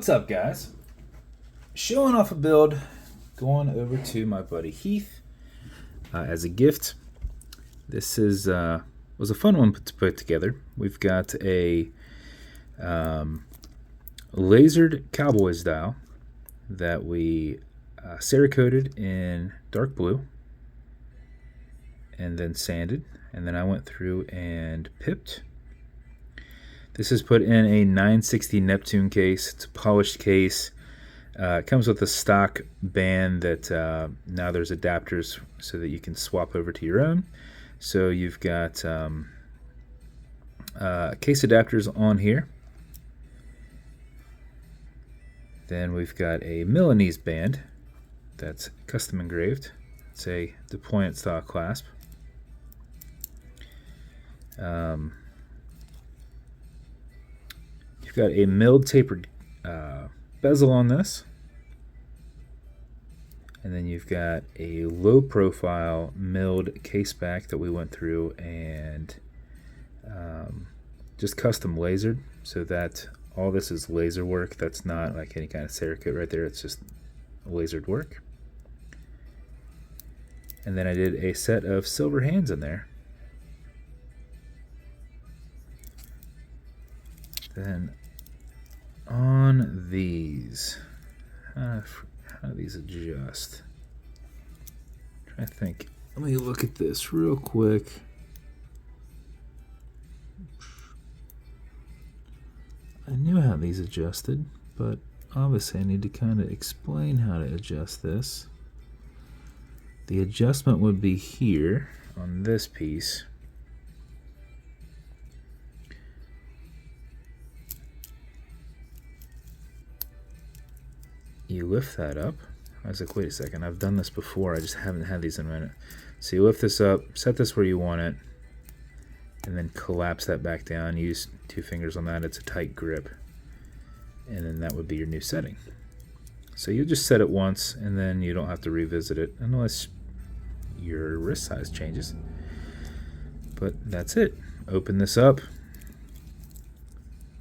What's up, guys? Showing off a build, going over to my buddy Heath as a gift. This is was a fun one to put together. We've got a lasered Cowboys dial that we cerakoted in dark blue and then sanded, and then I went through and pipped. This is put in a 960 Neptune case. It's a polished case. It comes with a stock band that now there's adapters so that you can swap over to your own. So you've got case adapters on here. Then we've got a Milanese band that's custom engraved. It's a deployant style clasp. You've got a milled tapered bezel on this. And then you've got a low profile milled caseback that we went through and just custom lasered, so that all this is laser work. That's not like any kind of cerakote right there. It's just lasered work. And then I did a set of silver hands in there. Then on these, how do these adjust? I think. Let me look at this real quick. I knew how these adjusted, but obviously I need to kind of explain how to adjust this. The adjustment would be here on this piece. You lift that up. I was like, wait a second, I've done this before, I just haven't had these in a minute. So you lift this up, set this where you want it, and then collapse that back down. Use 2 fingers on that, it's a tight grip. And then that would be your new setting. So you just set it once, and then you don't have to revisit it unless your wrist size changes. But that's it. Open this up,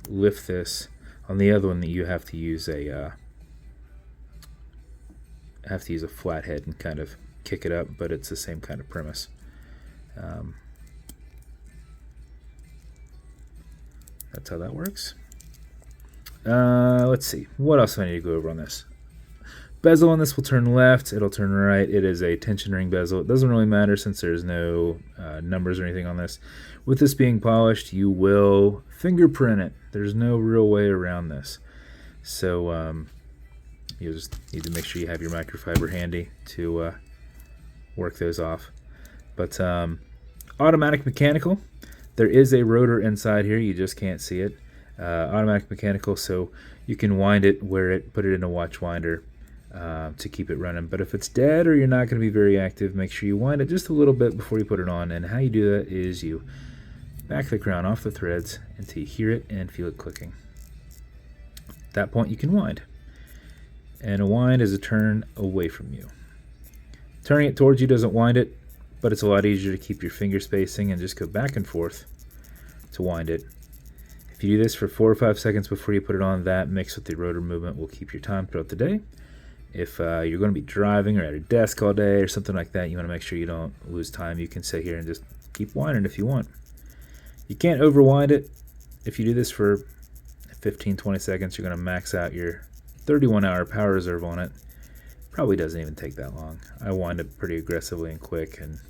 lift this. On the other one, you have to use a flathead and kind of kick it up, but it's the same kind of premise. That's how that works. Let's see. What else do I need to go over on this? Bezel on this will turn left. It'll turn right. It is a tension ring bezel. It doesn't really matter since there's no numbers or anything on this. With this being polished, you will fingerprint it. There's no real way around this. So you just need to make sure you have your microfiber handy to work those off. But automatic mechanical. There is a rotor inside here. You just can't see it. Automatic mechanical, so you can wind it, wear it, put it in a watch winder to keep it running. But if it's dead or you're not going to be very active, make sure you wind it just a little bit before you put it on. And how you do that is you back the crown off the threads until you hear it and feel it clicking. At that point, you can wind. And a wind is a turn away from you. Turning it towards you doesn't wind it, but it's a lot easier to keep your finger spacing and just go back and forth to wind it. If you do this for 4 or 5 seconds before you put it on, that mixed with the rotor movement will keep your time throughout the day. If you're going to be driving or at a desk all day or something like that, you want to make sure you don't lose time. You can sit here and just keep winding if you want. You can't overwind it. If you do this for 15-20 seconds, you're going to max out your 31-hour power reserve on it. Probably doesn't even take that long. I wind it pretty aggressively and quick, and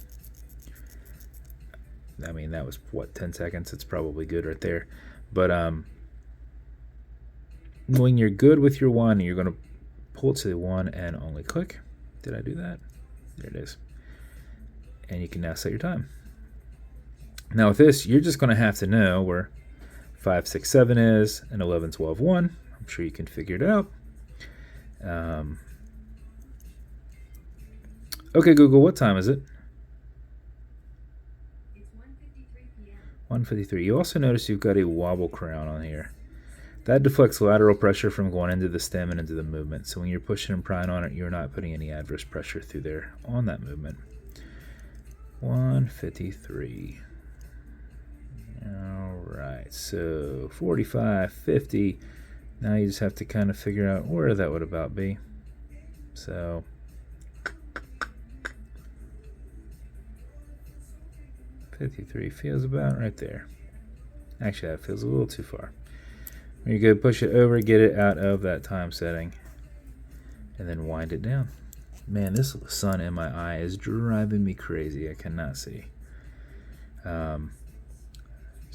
I mean that was what, 10 seconds. It's probably good right there. But when you're good with your winding, you're going to pull it to the one and only click. Did I do that? There it is. And you can now set your time. Now with this, you're just going to have to know where 5, 6, 7 is and 11, 12, 1. I'm sure you can figure it out. Okay, Google, what time is it? It's 1:53 p.m. 1:53. You also notice you've got a wobble crown on here. That deflects lateral pressure from going into the stem and into the movement. So when you're pushing and prying on it, you're not putting any adverse pressure through there on that movement. 1:53. All right, so 45, 50, Now you just have to kind of figure out where that would about be. So .53 feels about right there. Actually, that feels a little too far. You're going to push it over, get it out of that time setting, and then wind it down. Man, this sun in my eye is driving me crazy. I cannot see. So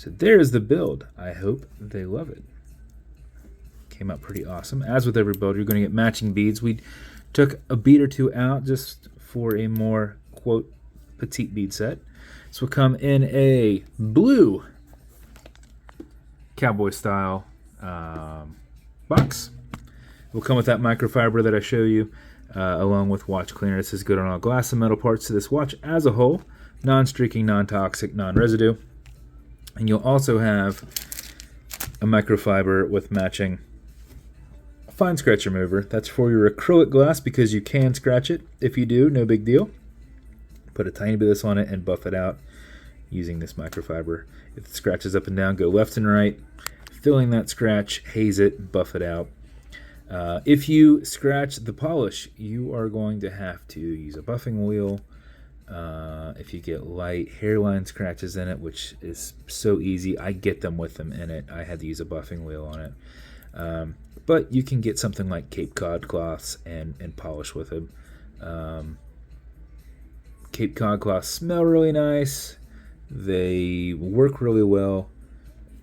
there's the build. I hope they love it. Came out pretty awesome. As with every build, you're going to get matching beads. We took a bead or two out just for a more, quote, petite bead set. This will come in a blue cowboy style box. It will come with that microfiber that I show you, along with watch cleaner. This is good on all glass and metal parts to this watch as a whole. Non-streaking, non-toxic, non-residue. And you'll also have a microfiber with matching fine scratch remover. That's for your acrylic glass because you can scratch it. If you do, no big deal. Put a tiny bit of this on it and buff it out using this microfiber. If it scratches up and down, go left and right, filling that scratch, haze it, buff it out. If you scratch the polish, you are going to have to use a buffing wheel. If you get light hairline scratches in it, which is so easy, I get them with them in it. I had to use a buffing wheel on it. But you can get something like Cape Cod cloths and polish with them. Cape Cod cloths smell really nice. They work really well,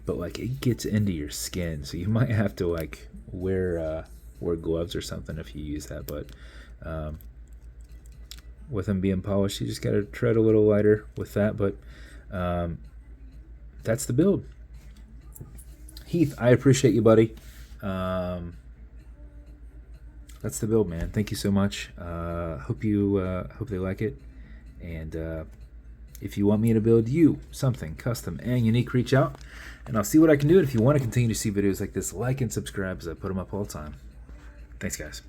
but like it gets into your skin, so you might have to like wear gloves or something if you use that. But with them being polished, you just got to tread a little lighter with that. But that's the build. Heath, I appreciate you, buddy. That's the build, man. Thank you so much. Hope they like it. And if you want me to build you something custom and unique, reach out and I'll see what I can do. And if you want to continue to see videos like this, like and subscribe as I put them up all the time. Thanks, guys.